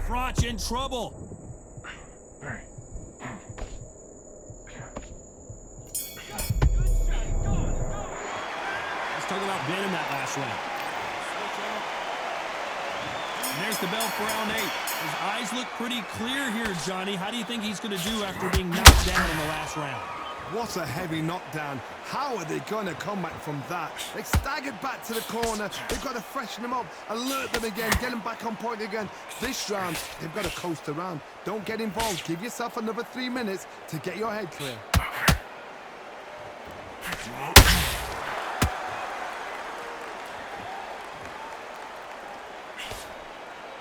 Froch in trouble. Let's talk about Ben in that last round. And there's the bell for round 8. His eyes look pretty clear here, Johnny. How do you think he's going to do after being knocked down in the last round? What a heavy knockdown. How are they going to come back from that? They staggered back to the corner. They've got to freshen them up, alert them again, get them back on point again. This round, they've got to coast around. Don't get involved. Give yourself another 3 minutes to get your head clear.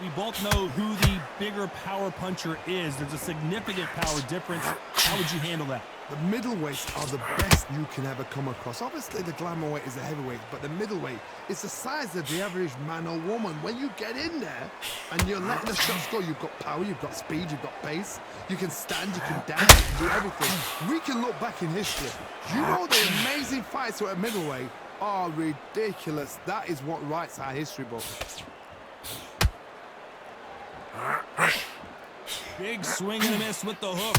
We both know who the bigger power puncher is. There's a significant power difference. How would you handle that? The middleweights are the best you can ever come across. Obviously, the glamour weight is the heavyweight, but the middleweight is the size of the average man or woman. When you get in there and you're letting the shots go, you've got power, you've got speed, you've got pace. You can stand, you can dance, you can do everything. We can look back in history. You know the amazing fights at middleweight are ridiculous. That is what writes our history book. Big swing and a miss with the hook.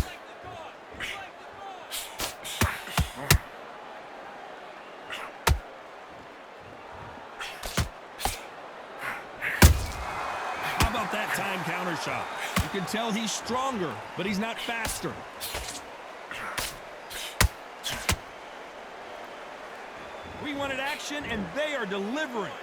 How about that time counter shot? You can tell he's stronger, but he's not faster. We wanted action, and they are delivering.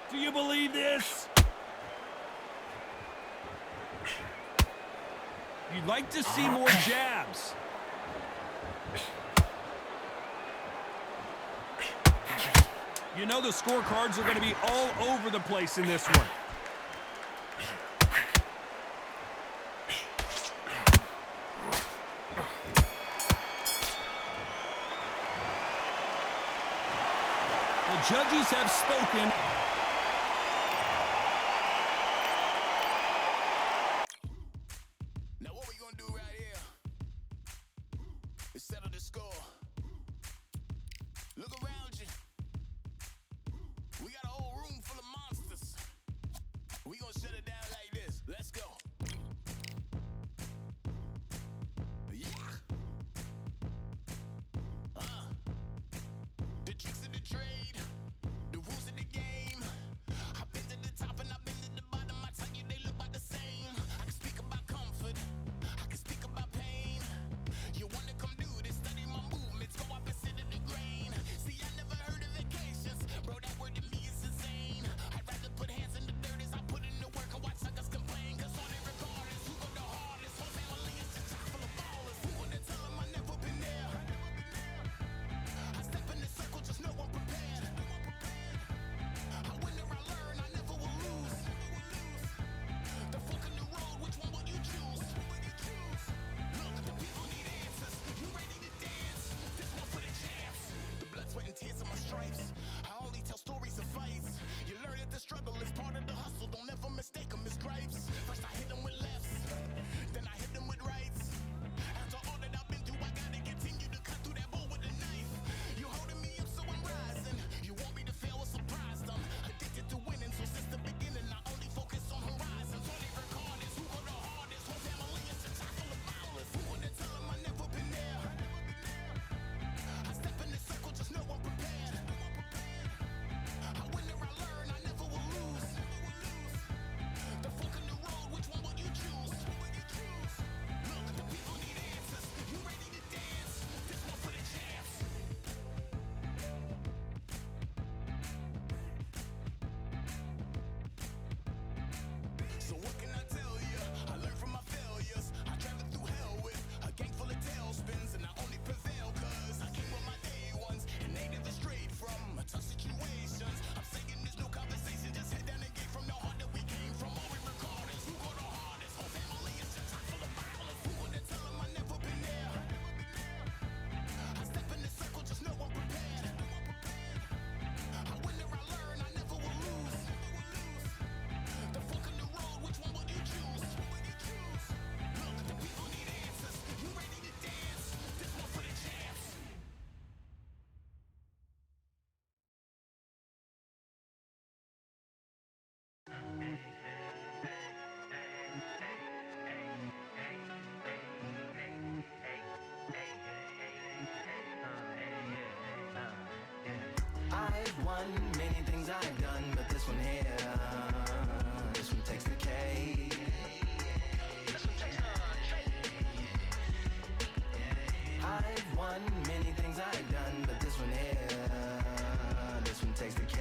Do you believe this? You'd like to see more jabs. You know the scorecards are going to be all over the place in this one. The judges have spoken. Now what we gonna do right here is settle the score. Look around you. We got a whole room full of monsters. We gonna shut it down like this. Let's go. Yeah. The tricks of the trade, the rules of the game. I've won many things I've done, but this one here, this one takes the K. This one takes the I've won many things I've done, but this one here, this one takes the K.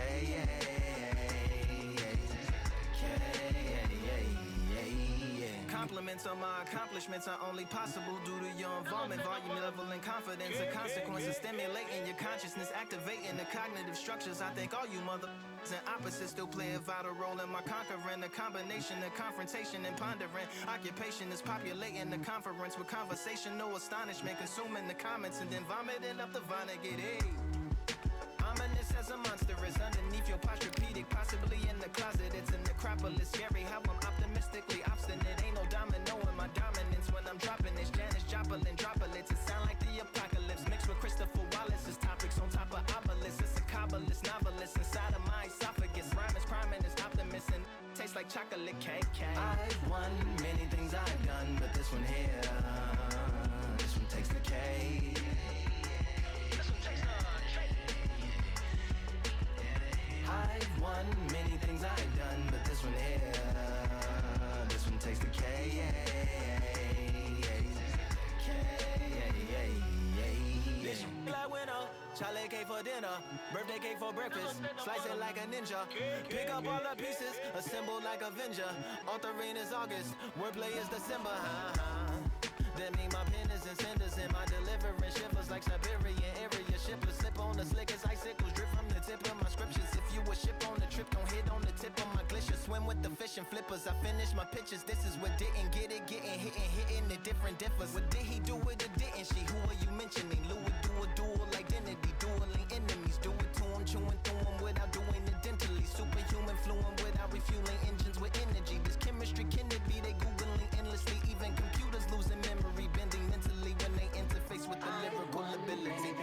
Compliments on my accomplishments are only possible due to your involvement, volume, level, and confidence. A consequence of stimulating your consciousness, activating the cognitive structures. I think all you and opposites still play a vital role in my conquering. The combination of confrontation and pondering. Occupation is populating the conference with conversational astonishment, consuming the comments and then vomiting up the Vonnegut. Hey. Ominous as a monster is underneath your posturepedic, possibly in the closet. It's a necropolis, scary how I'm optimistically obstinate. Ain't no domino in my dominance when I'm dropping this. Janis Joplin droplets, it sound like the apocalypse mixed with Christopher Wallace's topics on top of obelisks. It's a kabbalist novelist inside of my esophagus. Rhyme is priming, is optimist and tastes like chocolate cake. I've won many things I've done, but this one here, this one takes the K. I've won many things I've done, but this one here, this one takes the K. Black winner, chocolate cake for dinner, birthday cake for breakfast, slice it like a ninja, pick up all the pieces, assemble like Avenger, authoring is August, wordplay is December, That mean my pen is in cinders and my delivering shivers like Siberian area shippers. Slip on the slickest icicles, drip from the tip of my scriptures. If you a ship on the trip, don't hit on the tip of my glacier. Swim with the fish and flippers. I finish my pitches. This is what didn't get it, getting hitting the different differs. What did he do with it? Didn't she? Who are you mentioning? Lou would do a dual identity, dueling enemies. Do it to him, chewing through him without doing it dentally. Superhuman, fluent without refueling engines with energy. This chemistry can it be? They googling endlessly. Even computers losing memory, bending mentally when they interface with the lyrical ability.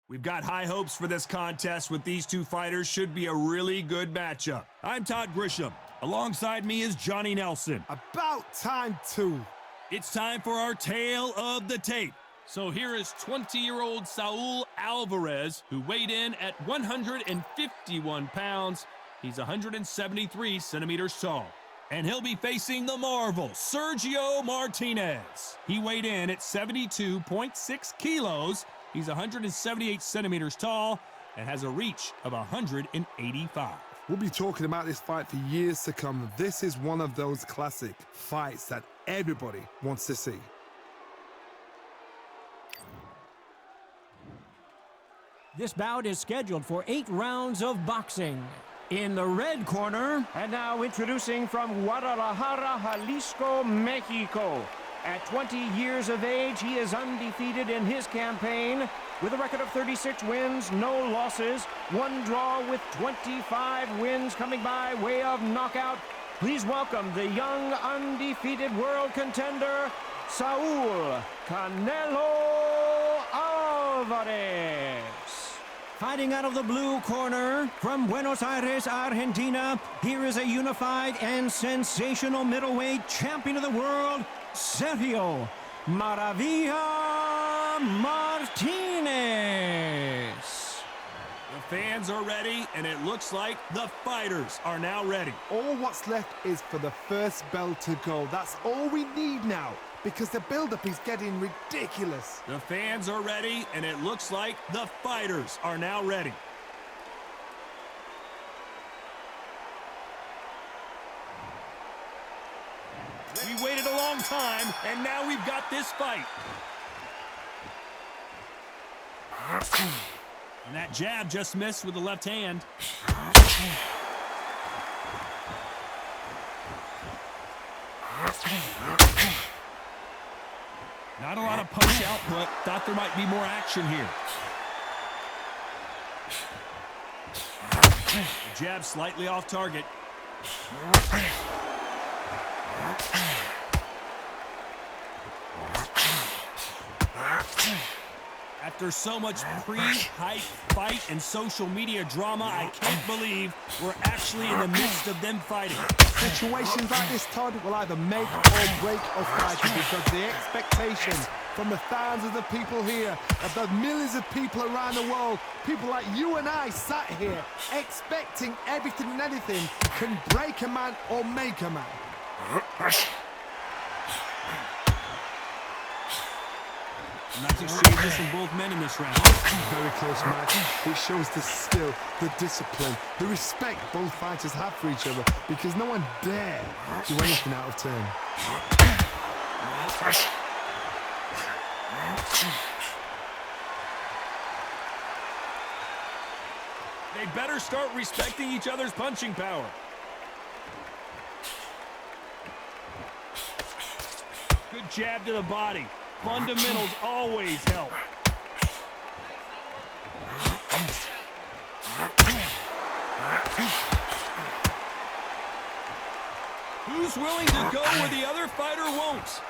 We've got high hopes for this contest with these two fighters. Should be a really good matchup. I'm Todd Grisham. Alongside me is Johnny Nelson. About time too. It's time for our tale of the tape. So here is 20-year-old Saul Alvarez, who weighed in at 151 pounds. He's 173 centimeters tall. And he'll be facing the Marvel, Sergio Martinez. He weighed in at 72.6 kilos. He's 178 centimeters tall and has a reach of 185. We'll be talking about this fight for years to come. This is one of those classic fights that everybody wants to see. This bout is scheduled for 8 rounds of boxing. In the red corner, and now introducing from Guadalajara, Jalisco, Mexico. At 20 years of age, he is undefeated in his campaign with a record of 36 wins, no losses, 1 draw with 25 wins coming by way of knockout. Please welcome the young undefeated world contender, Saul Canelo Alvarez. Fighting out of the blue corner from Buenos Aires, Argentina, here is a unified and sensational middleweight champion of the world, Sergio Maravilla Martinez. The fans are ready, and it looks like the fighters are now ready. All what's left is for the first bell to go. That's all we need now, because the build-up is getting ridiculous. The fans are ready, and it looks like the fighters are now ready. We waited a long time, and now we've got this fight. And that jab just missed with the left hand. Not a lot of punch output. Thought there might be more action here. The jab slightly off target. At After so much pre-hype fight and social media drama, I can't believe we're actually in the midst of them fighting. Situations like this, Todd, will either make or break a fighter because the expectations from the thousands of people here, of the millions of people around the world, people like you and I sat here expecting everything and anything can break a man or make a man. Nice exchanges from both men in this round. Very close match. It shows the skill, the discipline, the respect both fighters have for each other because no one dare do anything out of turn. They better start respecting each other's punching power. Good jab to the body. Fundamentals always help. Who's willing to go where the other fighter won't?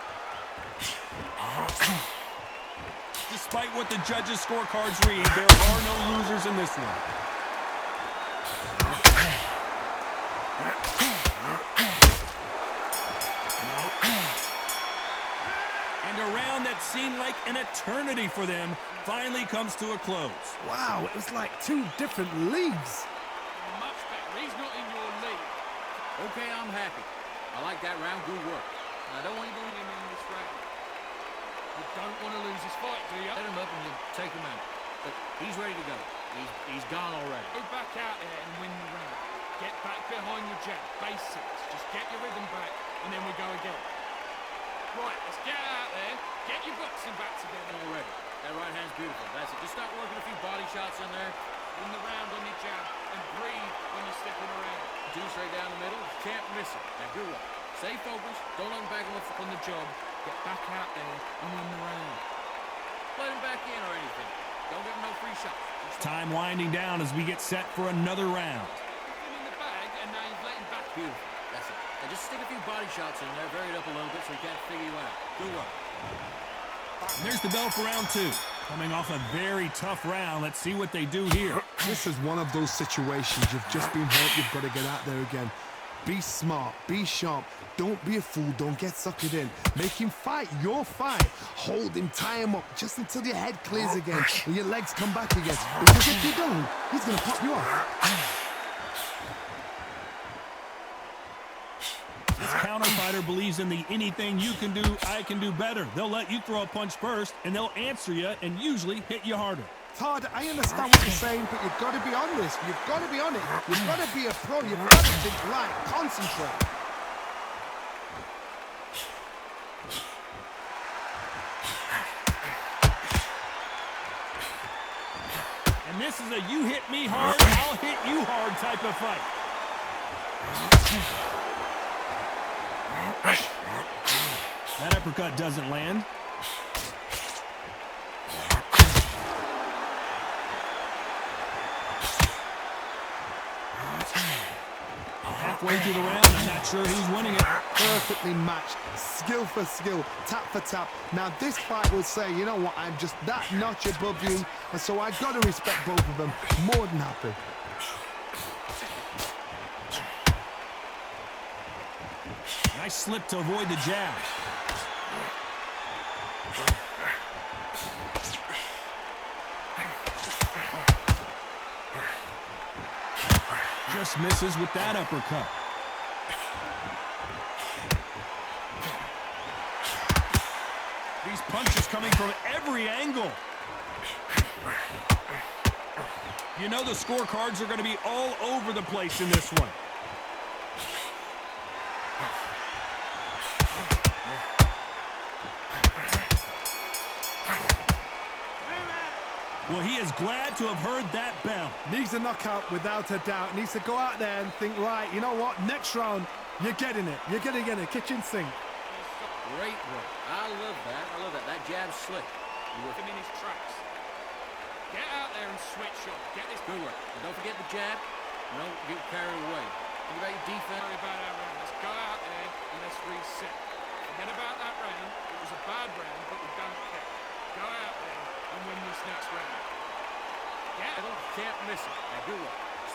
Despite what the judges' scorecards read, there are no losers in this one. And a round that seemed like an eternity for them finally comes to a close. Wow, it was like two different leagues. Much better. He's not in your league. Okay, I'm happy. I like that round. Good work. I don't want you to leave him in this round. You don't want to lose his fight, do you? Set him up and you take him out. But he's ready to go. He's gone already. Go back out there and win the round. Get back behind your jab. Basics. Just get your rhythm back, and then we go again. Right, let's get out there. Get your boxing back together already. That right hand's beautiful. That's it. Just start working a few body shots in there. Win the round on your jab, and breathe when you're stepping around. Two straight down the middle. You can't miss it. Now, good work. Stay focused. Don't let him back on the job. Get back out there and win the round. Let him back in or anything. Don't give him no free shots. Time winding down as we get set for another round. Put him in the bag, and now you've let him back. Beautiful. That's it. Now just stick a few body shots in there. Vary it up a little bit so he can't figure you out. Good work. And there's the bell for round two. Coming off a very tough round, let's see what they do here. This is one of those situations you've just been hurt, you've got to get out there again. Be smart, be sharp, don't be a fool, don't get suckered in. Make him fight your fight. Hold him, tie him up, just until your head clears again and your legs come back again. Because if you don't, he's going to pop you off. This counter fighter believes in the anything you can do, I can do better. They'll let you throw a punch first, and they'll answer you and usually hit you harder. Todd, I understand what you're saying, but you've got to be honest. You've got to be on it. You've got to be a pro. You've got to think right. Concentrate. And this is a you hit me hard, I'll hit you hard type of fight. That uppercut doesn't land. Halfway through the round, I'm not sure who's winning it. Perfectly matched, skill for skill, tap for tap. Now this fight will say, you know what, I'm just that notch above you, and so I've got to respect both of them. More than happy. Nice slip to avoid the jab. Just misses with that uppercut. These punches coming from every angle. You know the scorecards are going to be all over the place in this one. Well, he is glad to have heard that bell. Needs a knockout without a doubt. Needs to go out there and think, right, you know what, next round, you're getting it. You're going to get it. Kitchen sink. Great work. I love that. I love that. That jab's slick. You work him in his tracks. Get out there and switch up. Get this. Good work. And don't forget the jab. Don't get carried away. Think about your defense. Sorry about our round. Let's go out there and let's reset. Forget about that round. It was a bad round, but we don't care. Go out there and win this next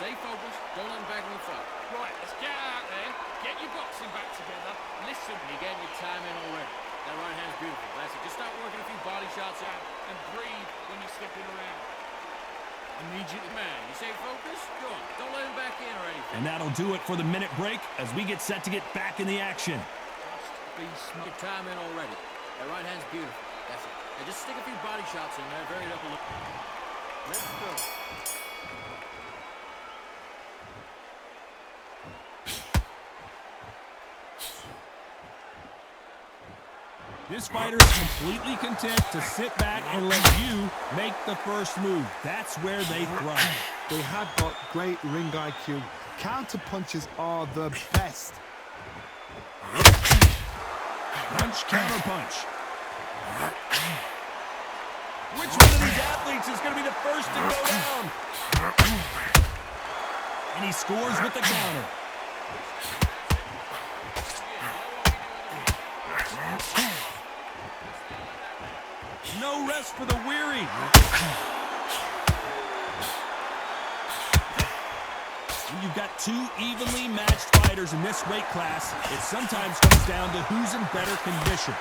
Stay focused. Don't let him back in the fight. Right, let's get out there. Get your boxing back together. Listen. You're getting your time in already. That right hand's beautiful. That's it. Just start working a few body shots out. And breathe when you're stepping around. I need you to, man. You stay focused? Go on. Don't let him back in or anything. And that'll do it for the minute break as we get set to get back in the action. Just be smart. Your time in already. That right hand's beautiful. That's it. And just stick a few body shots in there. Very up a look. Let's go. This fighter is completely content to sit back and let you make the first move. That's where they thrive. They have got great ring IQ. Counter punches are the best. Punch, counter punch. Which one of these athletes is going to be the first to go down? And he scores with the counter. No rest for the weary. When you've got two evenly matched fighters in this weight class, it sometimes comes down to who's in better condition.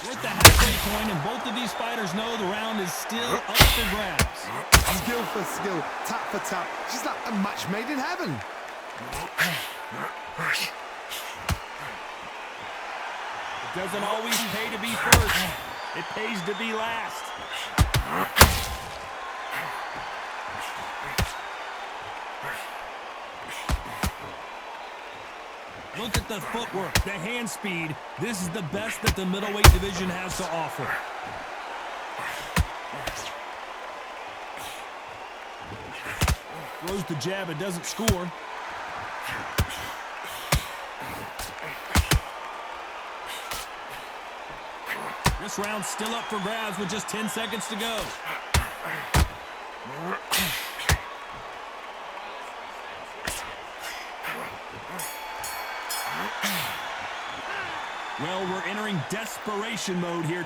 We're at the halfway point, and both of these fighters know the round is still up for grabs. Skill for skill, tap for tap. She's like a match made in heaven. It doesn't always pay to be first. It pays to be last. Look at the footwork, the hand speed. This is the best that the middleweight division has to offer. Throws the jab and doesn't score. This round's still up for grabs with just 10 seconds to go. Well, we're entering desperation mode here.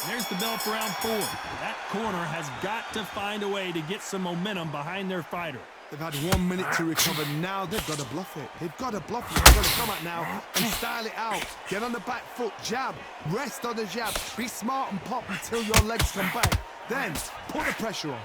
There's the bell for round 4. That corner has got to find a way to get some momentum behind their fighter. They've had 1 minute to recover. Now they've got to bluff it. They've got to bluff it. They've got to come out now and style it out. Get on the back foot, jab, rest on the jab. Be smart and pop until your legs come back. Then put the pressure on.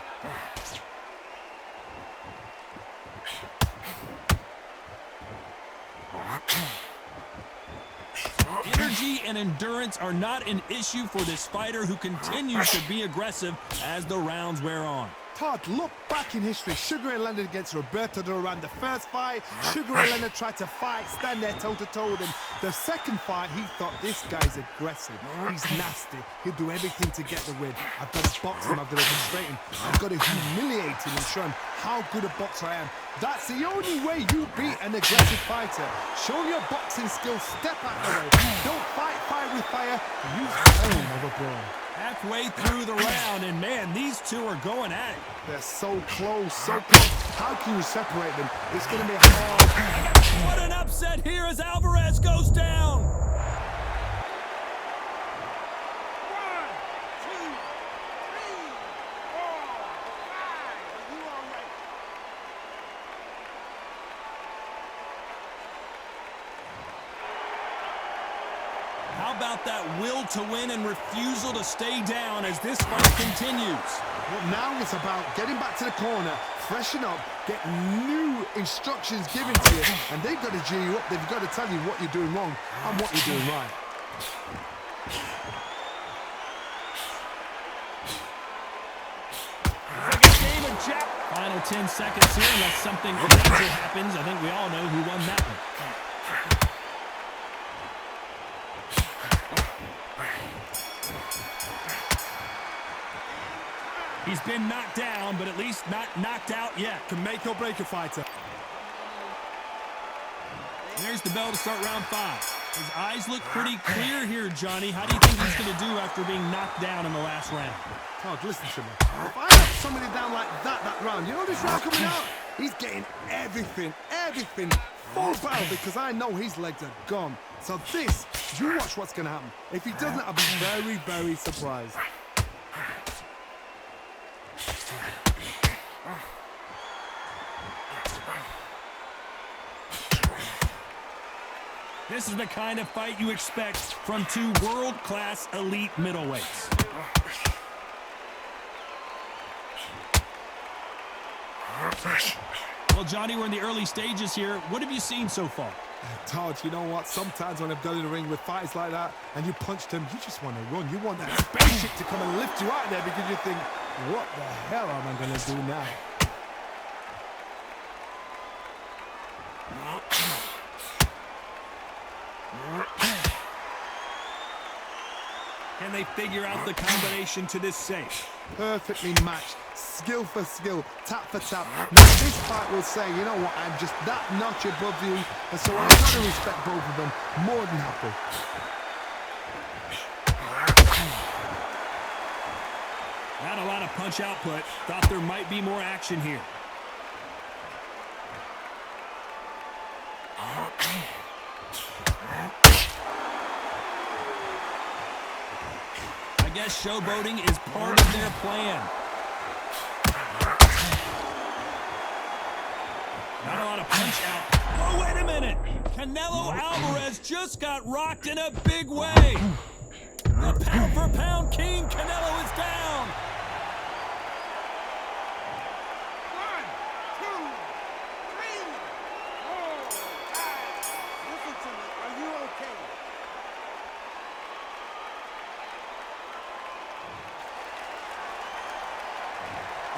Energy and endurance are not an issue for this fighter who continues to be aggressive as the rounds wear on. Todd, look back in history. Sugar Ray Leonard against Roberto Duran. The first fight, Sugar Ray Leonard tried to fight, stand there toe-to-toe with him. The second fight, he thought, this guy's aggressive. He's nasty. He'll do everything to get the win. I've got to box him. I've got to frustrate him. I've got to humiliate him and show him how good a boxer I am. That's the only way you beat an aggressive fighter. Show your boxing skills. Step out the way. Don't fight fire with fire. Use pain of a brawl. Halfway through the round, and man, these two are going at it. They're so close, so close. How can you separate them? It's going to be hard. What an upset here as Alvarez goes down. 1, 2, 3, 4, 5. Are you all right? How about that will to win and refusal to stay down as this fight continues? Well, now it's about getting back to the corner, freshen up, get new instructions given to you, and they've got to G you up. They've got to tell you what you're doing wrong and what you're doing right. Like a game of jack. Final 10 seconds here, unless something major happens. I think we all know who won that one. He's been knocked down, but at least not knocked out yet. Can make or break a fighter. There's the bell to start round 5. His eyes look pretty clear here, Johnny. How do you think he's going to do after being knocked down in the last round? Todd, listen to me. If I have somebody down like that round, you know this round coming out? He's getting everything full battle because I know his legs are gone. So this, you watch what's going to happen. If he doesn't, I'll be very, very surprised. This is the kind of fight you expect from two world-class elite middleweights. Well, Johnny, we're in the early stages here. What have you seen so far? Todd, you know what? Sometimes when I've done in the ring with fighters like that and you punched him, you just want to run. You want that spaceship to come and lift you out of there because you think, what the hell am I going to do now? Can they figure out the combination to this safe? Perfectly matched, skill for skill, tap for tap. Now this fight will say, you know what, I'm just that notch above you, and so I've got to respect both of them more than happy. Not a lot of punch output. Thought there might be more action here. I guess showboating is part of their plan. Not a lot of punch out. Oh, wait a minute! Canelo Alvarez just got rocked in a big way. The pound-for-pound king, Canelo, is down. 1, 2, 3, 4, 5. Listen to me. Are you okay?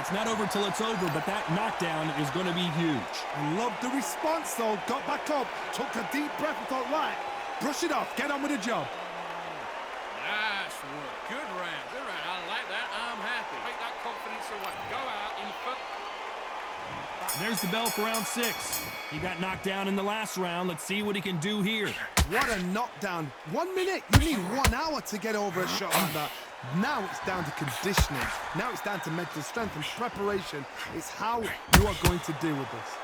It's not over till it's over, but that knockdown is going to be huge. I love the response though. Got back up, took a deep breath and thought, right, brush it off, get on with the job. Nice work. Good round. Good round. I like that. I'm happy. Take that confidence away. Go out in front. There's the bell for round 6. He got knocked down in the last round. Let's see what he can do here. What a knockdown. 1 minute, you need 1 hour to get over a shot like that. Now it's down to conditioning. Now it's down to mental strength and preparation. It's how you are going to deal with this.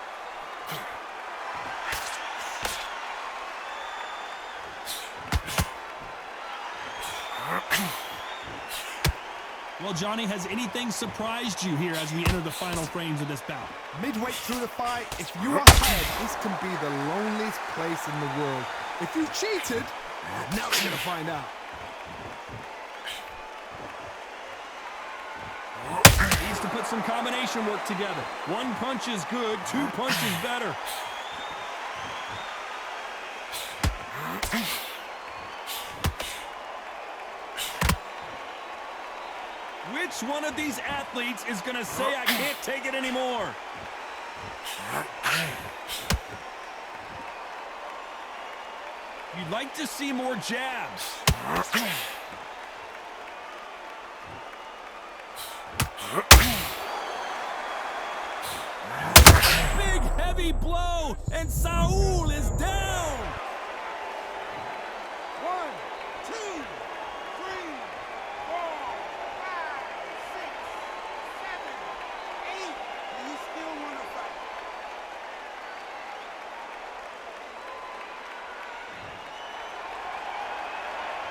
Well, Johnny, has anything surprised you here as we enter the final frames of this bout? Midway through the fight, if you are tired, this can be the loneliest place in the world. If you cheated, now we're going to find out. Needs to put some combination work together. 1 punch is good, 2 punches better. Which one of these athletes is going to say, I can't take it anymore? You'd like to see more jabs. Big heavy blow, and Saul is down. 1, 2, 3, 4, 5, 6, 7, 8. And you still want to fight?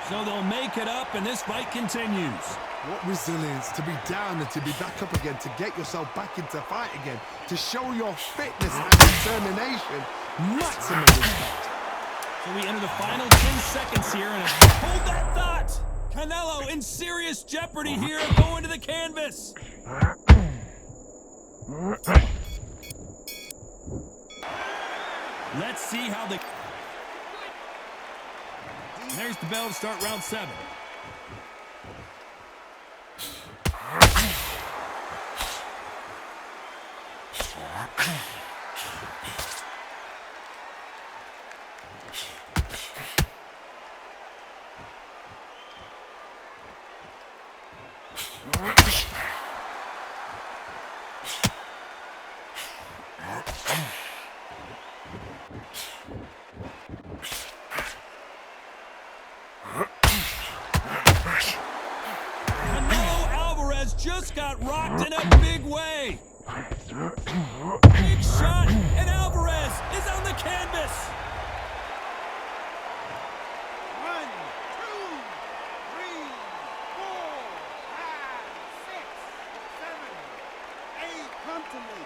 So they'll make it up, and this fight continues. What resilience to be down and to be back up again, to get yourself back into fight again, to show your fitness and determination. Maximum respect. So we enter the final 10 seconds here, and hold that thought! Canelo in serious jeopardy here, going to the canvas. Let's see how the... There's the bell to start round 7. Canelo Alvarez just got rocked in a big way. Big shot, and Alvarez is on the canvas. 1, 2, 3, 4, 5, 6, 7, 8. Come to me.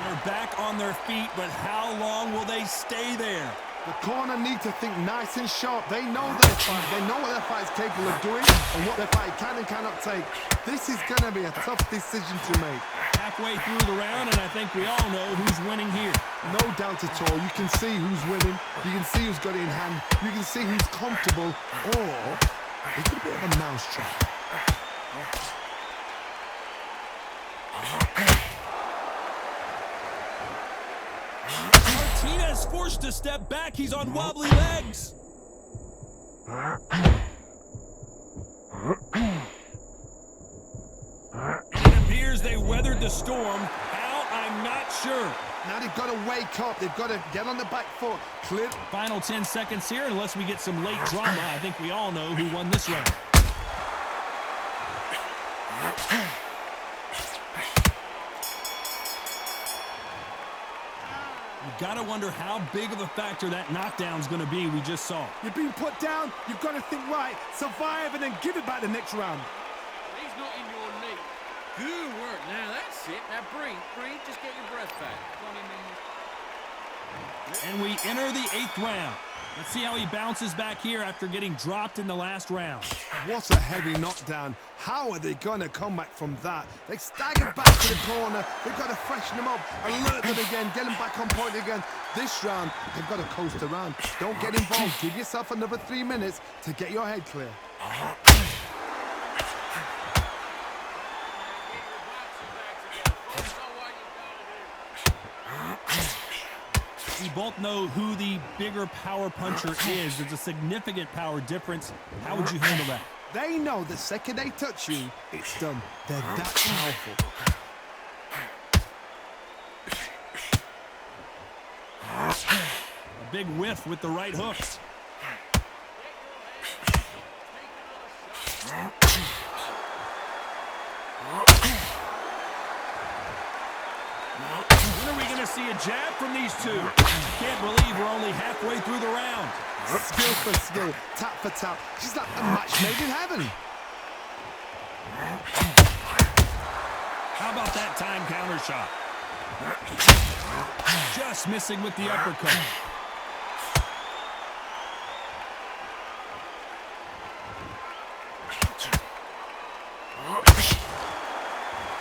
They're back on their feet, but how long will they stay there? The corner need to think nice and sharp. They know their fight. They know what their fight's capable of doing and what their fight can and cannot take. This is going to be a tough decision to make. Halfway through the round, and I think we all know who's winning here. No doubt at all. You can see who's winning. You can see who's got it in hand. You can see who's comfortable. Or it's a bit of a mousetrap. Martinez forced to step back. He's on wobbly legs. It appears they weathered the storm. How? I'm not sure. Now they've got to wake up. They've got to get on the back foot. Clear. Final 10 seconds here, unless we get some late drama. I think we all know who won this round. You gotta wonder how big of a factor that knockdown's gonna be we just saw. You've been put down. You've got to think right. Survive and then give it back the next round. He's not in your league. Good work. Now that's it. Now breathe. Breathe. Just get your breath back. 20 minutes. And we enter the 8th round. Let's see how he bounces back here after getting dropped in the last round. What a heavy knockdown. How are they going to come back from that? They staggered back to the corner. They've got to freshen them up, alert them again, get them back on point again. This round, they've got to coast around. Don't get involved. Give yourself another 3 minutes to get your head clear. We both know who the bigger power puncher is. There's a significant power difference. How would you handle that? They know the second they touch you, it's done. They're that powerful. A big whiff with the right hooks. When are we going to see a jab from these two? I can't believe we're only halfway through the round. Skill for skill, tap for tap. She's like a match made in heaven. How about that time counter shot? Just missing with the uppercut.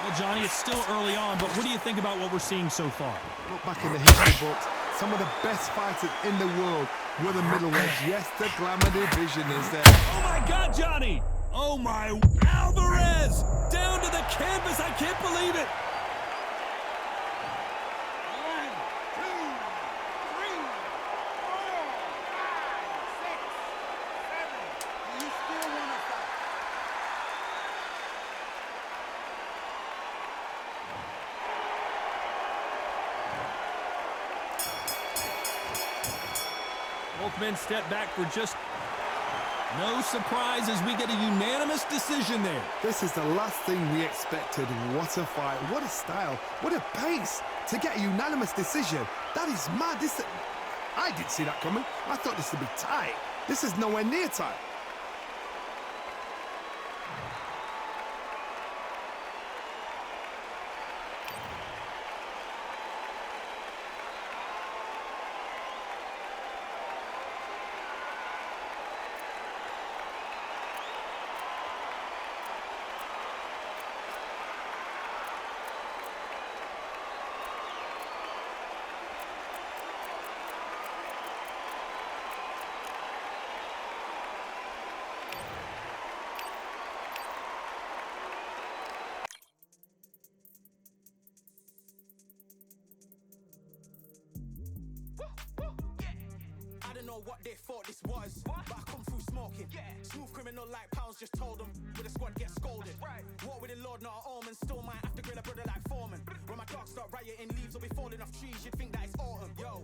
Well, Johnny, it's still early on, but what do you think about what we're seeing so far? Look back in the history books. Some of the best fighters in the world were the middleweights. Yes, the glamour division is there. Oh my God, Johnny! Oh my, Alvarez! Down to the canvas, I can't believe it! 1, 2, 3, 4, 5, 6, 7. Do you still want to fight? Both men step back for just no surprise as we get a unanimous decision there. This is the last thing we expected. What a fight. What a style. What a pace to get a unanimous decision. That is mad. I didn't see that coming. I thought this would be tight. This is nowhere near tight. I don't know what they thought this was, but I come through smoking. Smooth criminal like pounds, just told them with a squad get scolded. Walk with the Lord, not an omen. Still might have to grill a brother like Foreman. When my dogs start rioting, leaves will be falling off trees. You'd think that it's autumn. Yo.